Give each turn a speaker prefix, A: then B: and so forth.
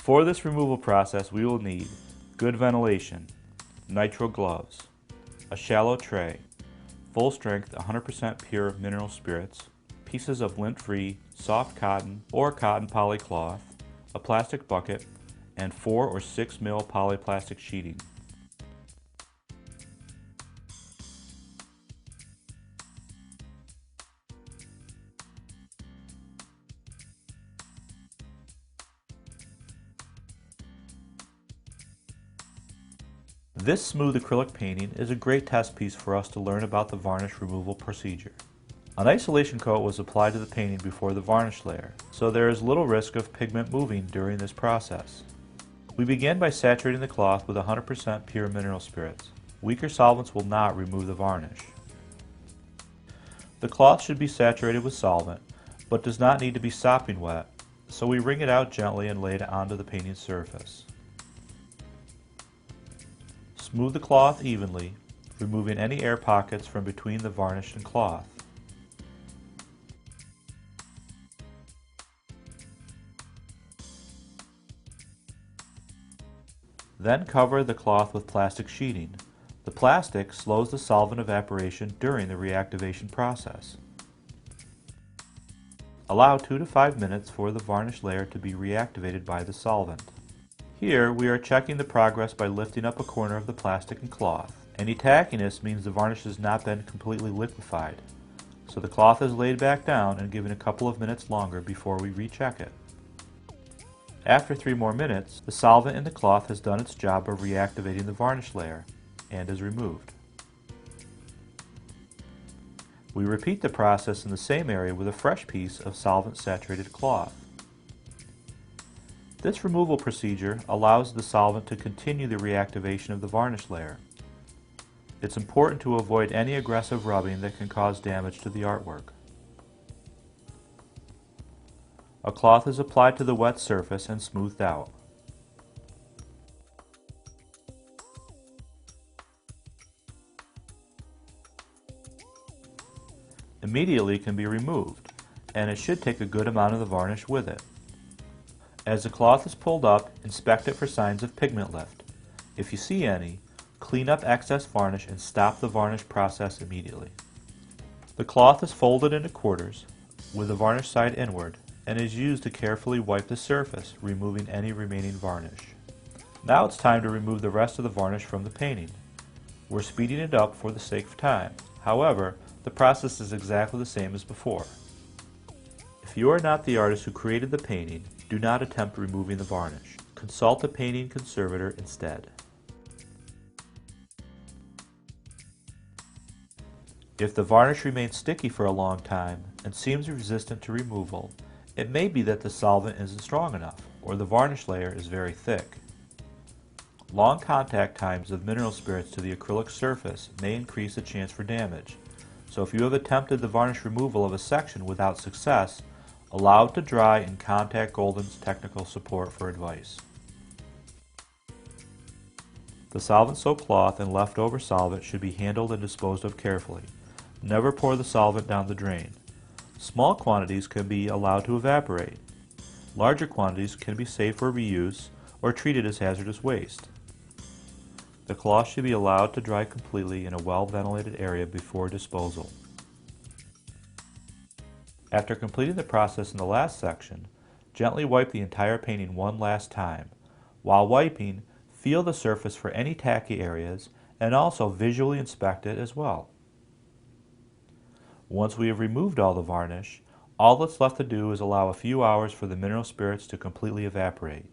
A: For this removal process, we will need good ventilation, nitrile gloves, a shallow tray, full strength 100% pure mineral spirits, pieces of lint-free soft cotton or cotton polycloth, a plastic bucket, and 4 or 6 mil polyplastic sheeting. This smooth acrylic painting is a great test piece for us to learn about the varnish removal procedure. An isolation coat was applied to the painting before the varnish layer, so there is little risk of pigment moving during this process. We begin by saturating the cloth with 100% pure mineral spirits. Weaker solvents will not remove the varnish. The cloth should be saturated with solvent, but does not need to be sopping wet, so we wring it out gently and lay it onto the painting surface. Smooth the cloth evenly, removing any air pockets from between the varnish and cloth. Then cover the cloth with plastic sheeting. The plastic slows the solvent evaporation during the reactivation process. Allow 2 to 5 minutes for the varnish layer to be reactivated by the solvent. Here we are checking the progress by lifting up a corner of the plastic and cloth. Any tackiness means the varnish has not been completely liquefied, so the cloth is laid back down and given a couple of minutes longer before we recheck it. After 3 more minutes, the solvent in the cloth has done its job of reactivating the varnish layer and is removed. We repeat the process in the same area with a fresh piece of solvent-saturated cloth. This removal procedure allows the solvent to continue the reactivation of the varnish layer. It's important to avoid any aggressive rubbing that can cause damage to the artwork. A cloth is applied to the wet surface and smoothed out. Immediately can be removed, and it should take a good amount of the varnish with it. As the cloth is pulled up, inspect it for signs of pigment lift. If you see any, clean up excess varnish and stop the varnish process immediately. The cloth is folded into quarters with the varnish side inward and is used to carefully wipe the surface, removing any remaining varnish. Now it's time to remove the rest of the varnish from the painting. We're speeding it up for the sake of time. However, the process is exactly the same as before. If you are not the artist who created the painting, do not attempt removing the varnish. Consult a painting conservator instead. If the varnish remains sticky for a long time and seems resistant to removal, it may be that the solvent isn't strong enough or the varnish layer is very thick. Long contact times of mineral spirits to the acrylic surface may increase the chance for damage, so if you have attempted the varnish removal of a section without success, allow it to dry and contact Golden's technical support for advice. The solvent-soaked cloth and leftover solvent should be handled and disposed of carefully. Never pour the solvent down the drain. Small quantities can be allowed to evaporate. Larger quantities can be saved for reuse or treated as hazardous waste. The cloth should be allowed to dry completely in a well-ventilated area before disposal. After completing the process in the last section, gently wipe the entire painting one last time. While wiping, feel the surface for any tacky areas and also visually inspect it as well. Once we have removed all the varnish, all that's left to do is allow a few hours for the mineral spirits to completely evaporate.